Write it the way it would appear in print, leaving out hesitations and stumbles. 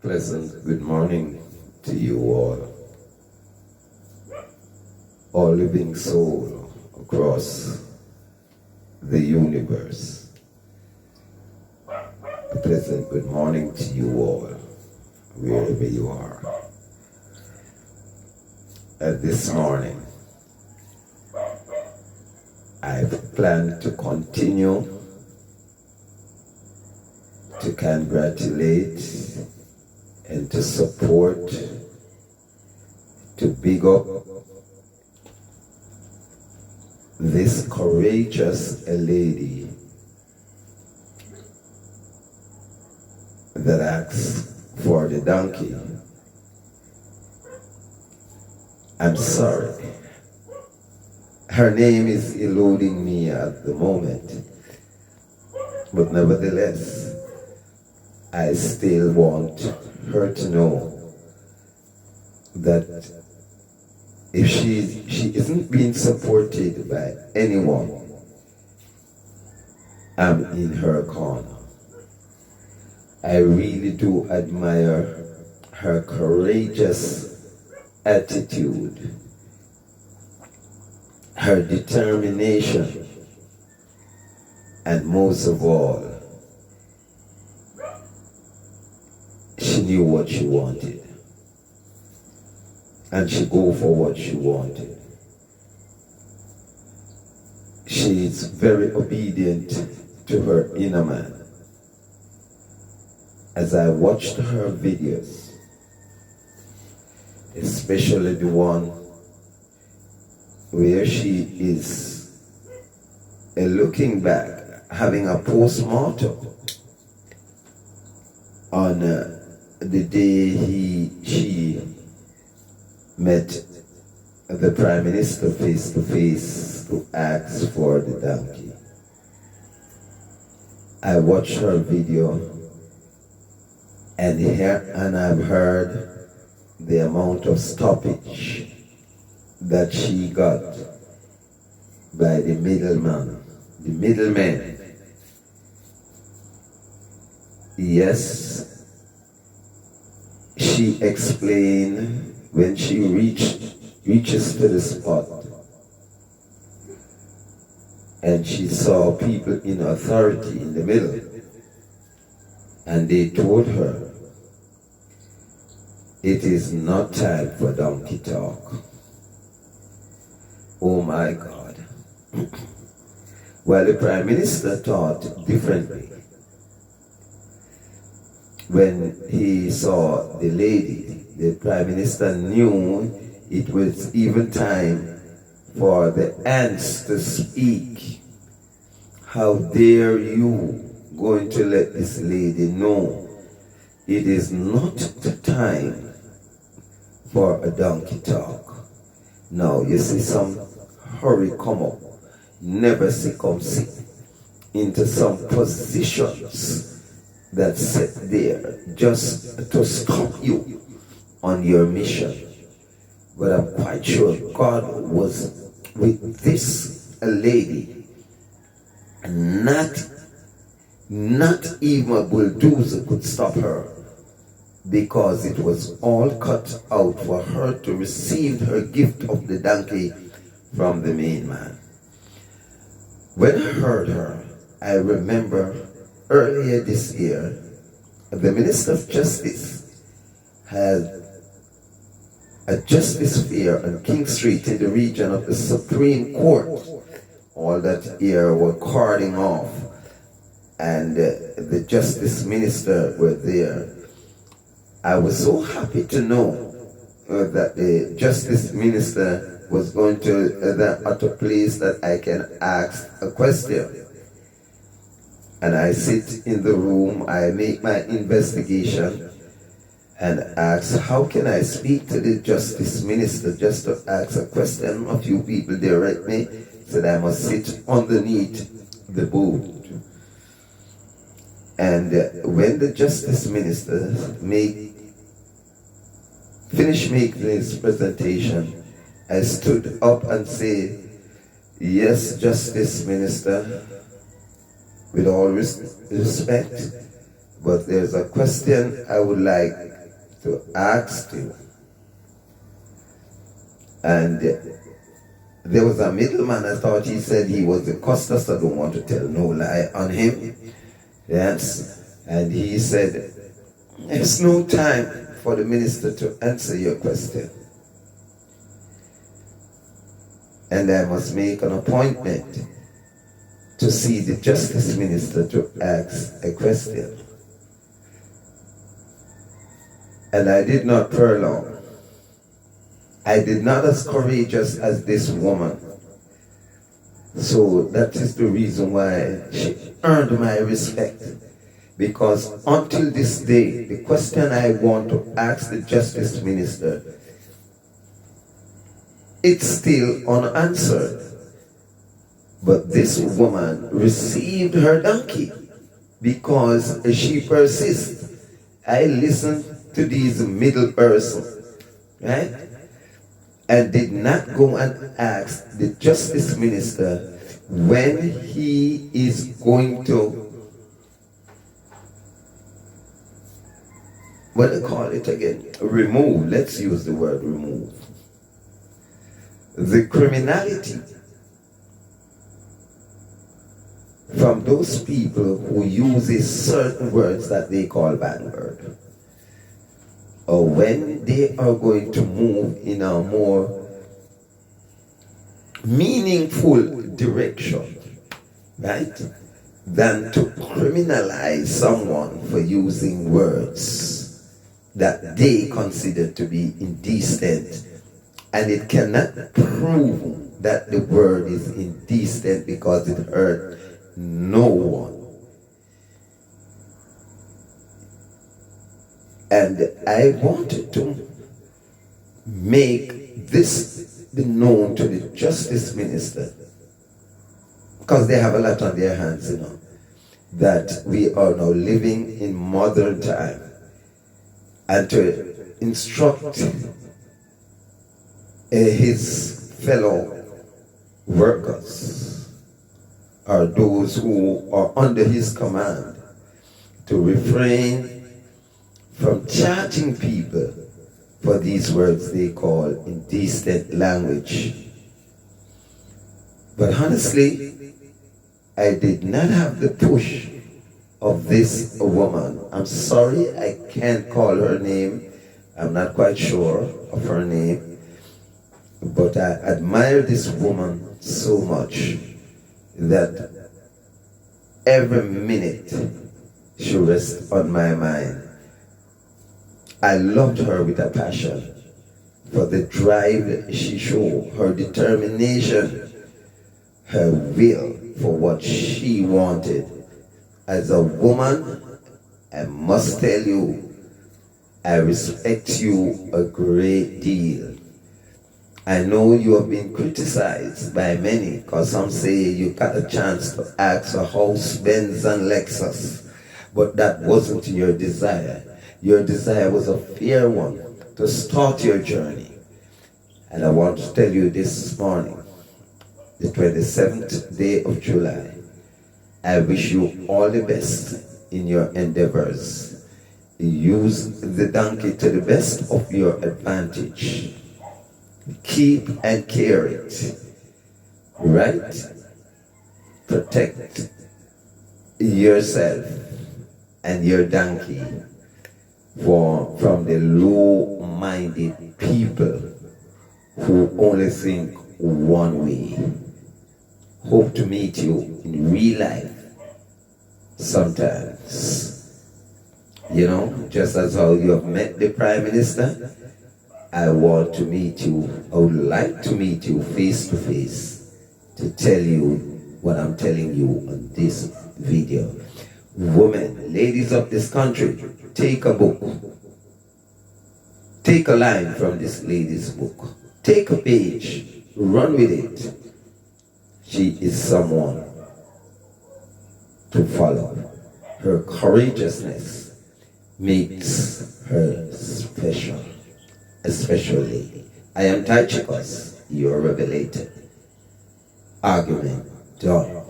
Pleasant good morning to you all living soul across the universe. A pleasant good morning to you all, wherever you are. This morning, I've planned to continue to congratulate and to support, to big up this courageous lady that asks for the donkey. I'm sorry. Her name is eluding me at the moment, but nevertheless, I still want her to know that if she isn't being supported by anyone, I'm in her corner. I really do admire her courageous attitude, her determination, and most of all, she knew what she wanted, and she go for what she wanted. She's very obedient to her inner man. As I watched her videos, especially the one where she is looking back, having a post-mortem on the day she met the Prime Minister face to face to ask for the donkey. I watched her video and I've heard the amount of stoppage that she got by the middleman. Yes, she explained when she reaches to the spot and she saw people in authority in the middle, and they told her it is not time for donkey talk. Oh my God. Well, the Prime Minister thought differently. When he saw the lady, the Prime Minister knew it was even time for the ants to speak. How dare you going to let this lady know it is not the time for a donkey talk. Now, you see some hurry come up, never succumb into some positions that sit there just to stop you on your mission. But I'm quite sure God was with this lady, and not even a bulldozer could stop her, because it was all cut out for her to receive her gift of the donkey from the main man. When I heard her, I remember earlier this year, the Minister of Justice had a justice fair on King Street in the region of the Supreme Court. All that year were carding off, and the Justice Minister were there. I was so happy to know that the Justice Minister was going to that at a place that I can ask a question. And I sit in the room, I make my investigation, and ask, how can I speak to the Justice Minister just to ask a question? A few people direct me, said I must sit underneath the board. And when the Justice Minister finished making his presentation, I stood up and said, yes, Justice Minister, with all respect, but there's a question I would like to ask you. And there was a middleman. I thought he said he was the Custos. I don't want to tell no lie on him. Yes. And he said, there's no time for the minister to answer your question. And I must make an appointment to see the justice minister to ask a question. And I did not prolong. I did not as courageous as this woman. So that is the reason why she earned my respect. Because until this day, the question I want to ask the justice minister, it's still unanswered. But this woman received her donkey because she persists. I listened to these middle persons, right? And did not go and ask the justice minister when he is going to, what do they call it again? Remove. Let's use the word remove. The criminality from those people who uses certain words that they call bad word. Or when they are going to move in a more meaningful direction, right? Than to criminalize someone for using words that they consider to be indecent. And it cannot prove that the word is indecent because it hurt no one. And I wanted to make this be known to the justice minister, because they have a lot on their hands, you know, that we are now living in modern time, and to instruct his fellow workers or those who are under his command to refrain from charging people for these words they call indecent language. But honestly, I did not have the push of this woman. I'm sorry, I can't call her name. I'm not quite sure of her name. But I admire this woman so much that every minute she rests on my mind. I loved her with a passion for the drive she showed, her determination, her will for what she wanted. As a woman, I must tell you, I respect you a great deal. I know you have been criticized by many, because some say you got a chance to ask a house, Benz and Lexus, but that wasn't your desire. Your desire was a fair one to start your journey. And I want to tell you this morning, the 27th day of July, I wish you all the best in your endeavors. Use the donkey to the best of your advantage. Keep and care it, right? Protect yourself and your donkey from the low-minded people who only think one way. Hope to meet you in real life sometimes. You know, just as how you have met the Prime Minister, I want to meet you, I would like to meet you face to face to tell you what I'm telling you on this video. Women, ladies of this country, take a book. Take a line from this lady's book. Take a page, run with it. She is someone to follow. Her courageousness makes her special. Especially, I am Tychicus, your revelator. Argument done.